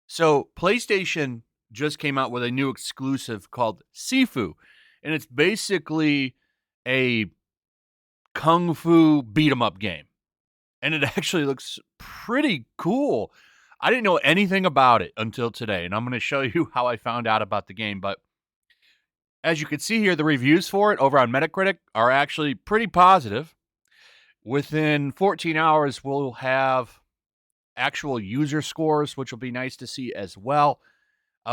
So PlayStation just came out with a new exclusive called Sifu, and it's basically a kung fu beat 'em up game. And it actually looks pretty cool. I didn't know anything about it until today, and I'm going to show you how I found out about the game. But as you can see here, the reviews for it over on Metacritic are actually pretty positive. Within 14 hours, we'll have actual user scores, which will be nice to see as well.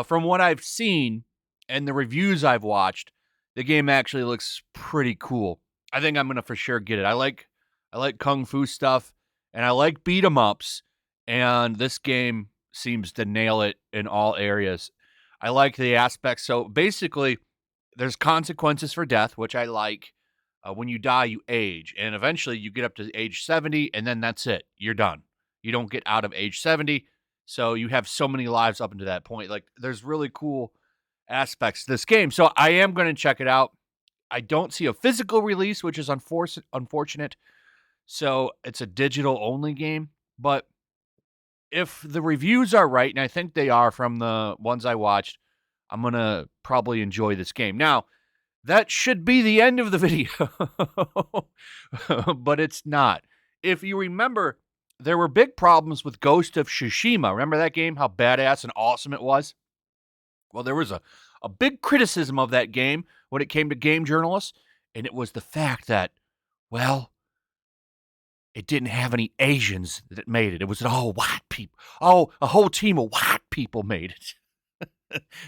From what I've seen and the reviews I've watched, the game actually looks pretty cool. I think I'm going to for sure get it. I like kung fu stuff, and I like beat 'em ups, and this game seems to nail it in all areas. I like the aspects. So basically, there's consequences for death, which I like. When you die, you age, and eventually you get up to age 70, and then that's it. You're done. You don't get out of age 70, so you have so many lives up until that point. Like, there's really cool aspects to this game, so I am going to check it out. I don't see a physical release, which is unfortunate, so it's a digital-only game, but if the reviews are right, and I think they are from the ones I watched, I'm going to probably enjoy this game. Now, that should be the end of the video, but it's not. If you remember, there were big problems with Ghost of Tsushima. Remember that game? How badass and awesome it was? Well, there was a big criticism of that game when it came to game journalists, and it was the fact that, well, it didn't have any Asians that made it. It was all white people. Oh, a whole team of white people made it.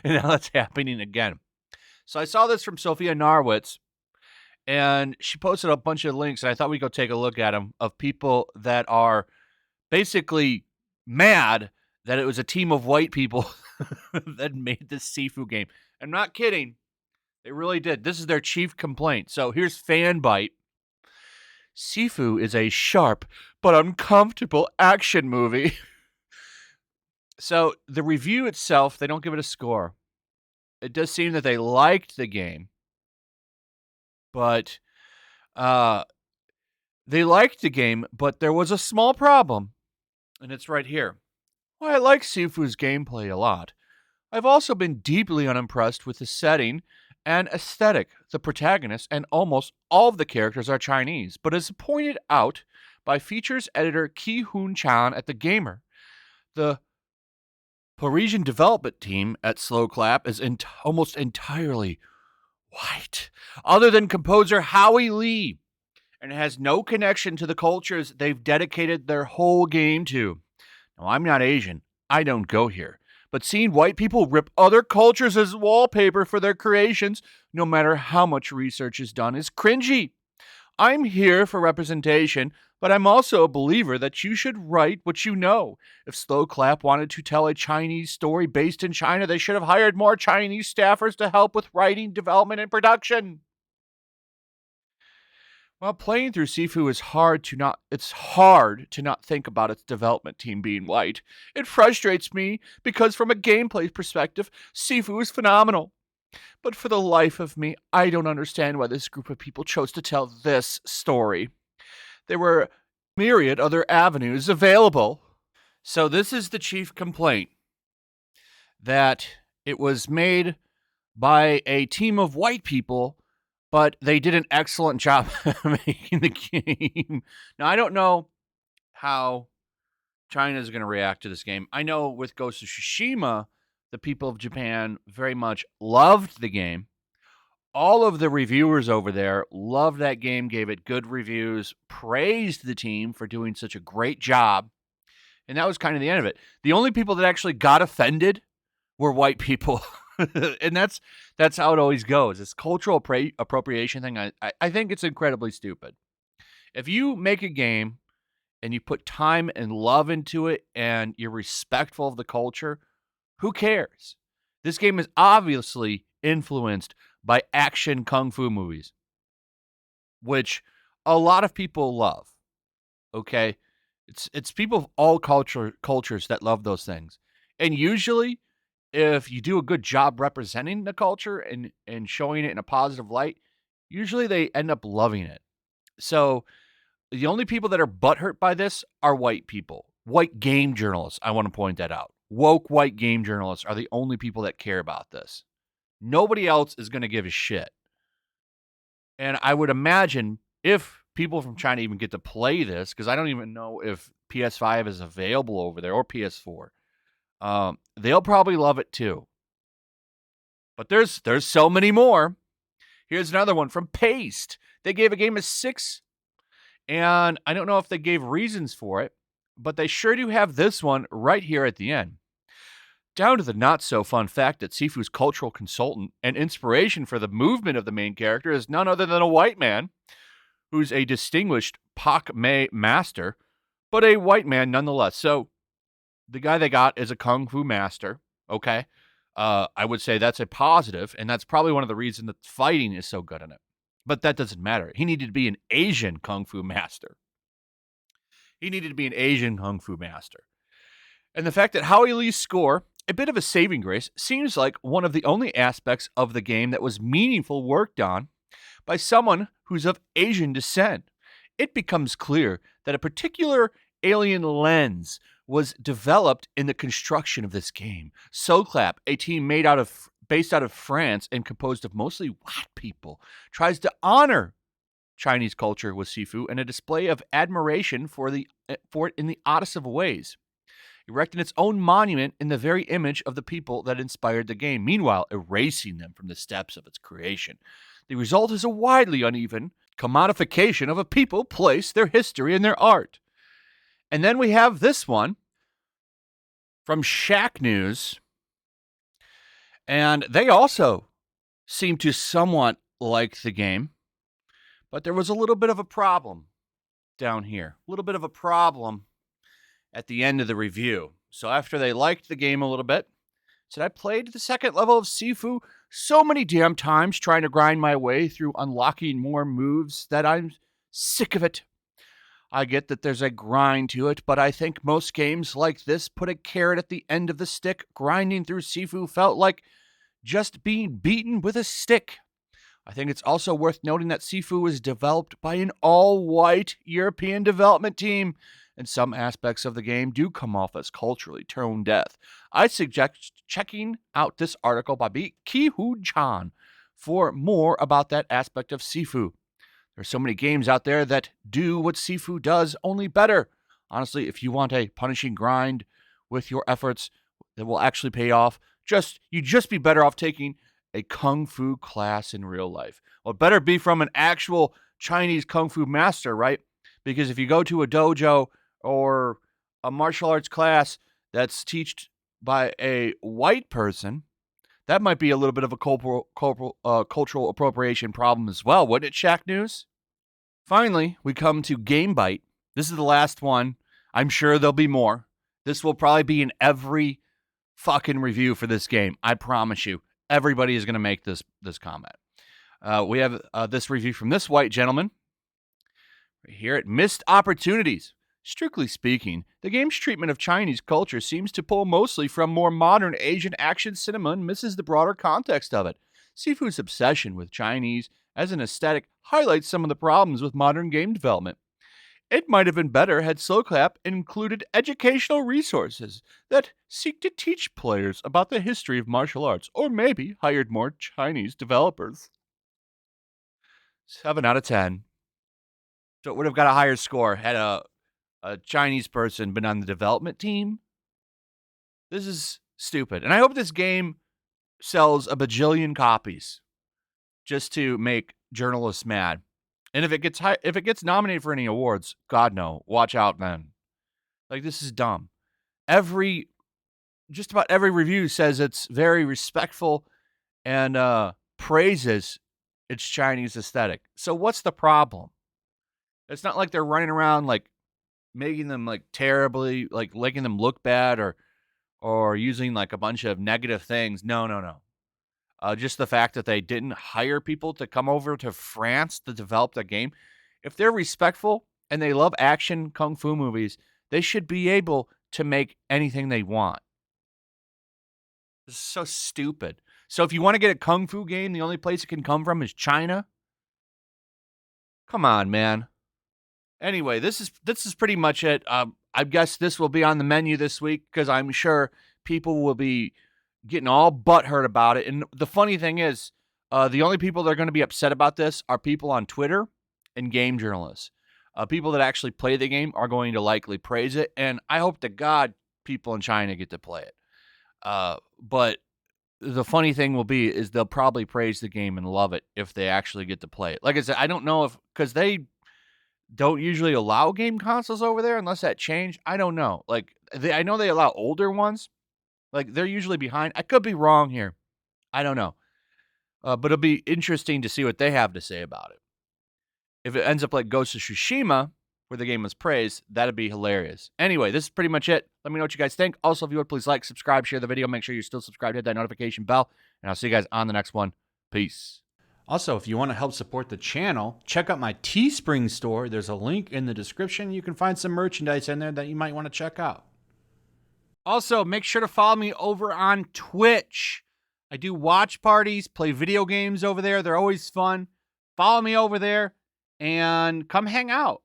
And now that's happening again. So I saw this from Sophia Narwitz, and she posted a bunch of links, and I thought we'd go take a look at them, of people that are basically mad that it was a team of white people that made this Sifu game. I'm not kidding. They really did. This is their chief complaint. So here's Fanbite. Sifu is a sharp but uncomfortable action movie. So the review itself, they don't give it a score. It does seem that they liked the game, but they liked the game, but there was a small problem, and it's right here. Well, I like Sifu's gameplay a lot. I've also been deeply unimpressed with the setting and aesthetic. The protagonist and almost all of the characters are Chinese, but as pointed out by features editor Ki Hoon Chan at The Gamer, the Parisian development team at Slow Clap is almost entirely white, other than composer Howie Lee, and has no connection to the cultures they've dedicated their whole game to. Now, I'm not Asian. I don't go here. But seeing white people rip other cultures as wallpaper for their creations, no matter how much research is done, is cringy. I'm here for representation, but I'm also a believer that you should write what you know. If Slow Clap wanted to tell a Chinese story based in China, they should have hired more Chinese staffers to help with writing, development, and production. While playing through Sifu is hard to not think about its development team being white. It frustrates me because from a gameplay perspective, Sifu is phenomenal. But for the life of me, I don't understand why this group of people chose to tell this story. There were myriad other avenues available. So this is the chief complaint, that it was made by a team of white people, but they did an excellent job making the game. Now, I don't know how China is going to react to this game. I know with Ghost of Tsushima, the people of Japan very much loved the game. All of the reviewers over there loved that game, gave it good reviews, praised the team for doing such a great job. And that was kind of the end of it. The only people that actually got offended were white people. And that's how it always goes. This cultural appropriation thing, I think it's incredibly stupid. If you make a game and you put time and love into it and you're respectful of the culture, who cares? This game is obviously influenced by action kung fu movies, which a lot of people love. Okay? It's people of all cultures that love those things. And usually, if you do a good job representing the culture and showing it in a positive light, usually they end up loving it. So the only people that are butthurt by this are white people. White game journalists, I want to point that out. Woke white game journalists are the only people that care about this. Nobody else is going to give a shit. And I would imagine if people from China even get to play this, because I don't even know if PS5 is available over there or PS4, they'll probably love it too. But there's so many more. Here's another one from Paste. They gave a game a 6, and I don't know if they gave reasons for it, but they sure do have this one right here at the end. Down to the not-so-fun fact that Sifu's cultural consultant and inspiration for the movement of the main character is none other than a white man who's a distinguished Pak Mei master, but a white man nonetheless. So the guy they got is a kung fu master, okay? I would say that's a positive, and that's probably one of the reasons that fighting is so good in it. But that doesn't matter. He needed to be an Asian kung fu master. And the fact that Howie Lee's score, a bit of a saving grace, seems like one of the only aspects of the game that was meaningful worked on by someone who's of Asian descent. It becomes clear that a particular alien lens was developed in the construction of this game. SoClap, a team based out of France and composed of mostly white people, tries to honor Chinese culture with Sifu and a display of admiration for it in the oddest of ways, erecting its own monument in the very image of the people that inspired the game, meanwhile erasing them from the steps of its creation. The result is a widely uneven commodification of a people, place, their history, and their art. And then we have this one from Shaq News, and they also seem to somewhat like the game, but there was a little bit of a problem down here, a little bit of a problem at the end of the review. So after they liked the game a little bit, said I played the second level of Sifu so many damn times trying to grind my way through unlocking more moves that I'm sick of it. I get that there's a grind to it, but I think most games like this put a carrot at the end of the stick. Grinding through Sifu felt like just being beaten with a stick. I think it's also worth noting that Sifu was developed by an all-white European development team, and some aspects of the game do come off as culturally tone deaf. I suggest checking out this article by Ki-Hu Chan for more about that aspect of Sifu. There's so many games out there that do what Sifu does, only better. Honestly, if you want a punishing grind with your efforts that will actually pay off, you'd just be better off taking a kung fu class in real life. Well, it better be from an actual Chinese kung fu master, right? Because if you go to a dojo or a martial arts class that's taught by a white person, that might be a little bit of a cultural appropriation problem as well, wouldn't it, Shaq News? Finally, we come to Gamebite. This is the last one. I'm sure there'll be more. This will probably be in every fucking review for this game. I promise you. Everybody is going to make this comment. We have this review from this white gentleman. Right here at Missed Opportunities. Strictly speaking, the game's treatment of Chinese culture seems to pull mostly from more modern Asian action cinema and misses the broader context of it. Sifu's obsession with Chinese as an aesthetic highlights some of the problems with modern game development. It might have been better had SoClap included educational resources that seek to teach players about the history of martial arts, or maybe hired more Chinese developers. 7 out of 10. So it would have got a higher score had a Chinese person been on the development team. This is stupid. And I hope this game sells a bajillion copies just to make journalists mad. And if it gets nominated for any awards, God no, watch out then. Like, this is dumb. Just about every review says it's very respectful and praises its Chinese aesthetic. So what's the problem? It's not like they're running around like making them like terribly, like making them look bad or using like a bunch of negative things. No. Just the fact that they didn't hire people to come over to France to develop the game. If they're respectful and they love action kung fu movies, they should be able to make anything they want. This is so stupid. So if you want to get a kung fu game, the only place it can come from is China? Come on, man. Anyway, this is pretty much it. I guess this will be on the menu this week because I'm sure people will be getting all butthurt about it. And the funny thing is, the only people that are going to be upset about this are people on Twitter and game journalists. People that actually play the game are going to likely praise it, and I hope to God people in China get to play it. But the funny thing will be is they'll probably praise the game and love it if they actually get to play it. Like I said, I don't know if because they don't usually allow game consoles over there unless that changed. I don't know. Like I know they allow older ones. Like they're usually behind. I could be wrong here. I don't know. But it'll be interesting to see what they have to say about it. If it ends up like Ghost of Tsushima, where the game was praised, that'd be hilarious. Anyway, this is pretty much it. Let me know what you guys think. Also, if you would, please like, subscribe, share the video. Make sure you're still subscribed, hit that notification bell, and I'll see you guys on the next one. Peace. Also, if you want to help support the channel, check out my Teespring store. There's a link in the description. You can find some merchandise in there that you might want to check out. Also, make sure to follow me over on Twitch. I do watch parties, play video games over there. They're always fun. Follow me over there and come hang out.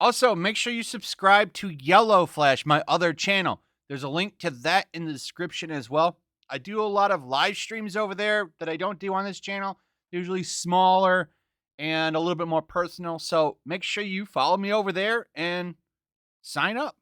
Also, make sure you subscribe to YellowFlash, my other channel. There's a link to that in the description as well. I do a lot of live streams over there that I don't do on this channel. Usually smaller and a little bit more personal. So make sure you follow me over there and sign up.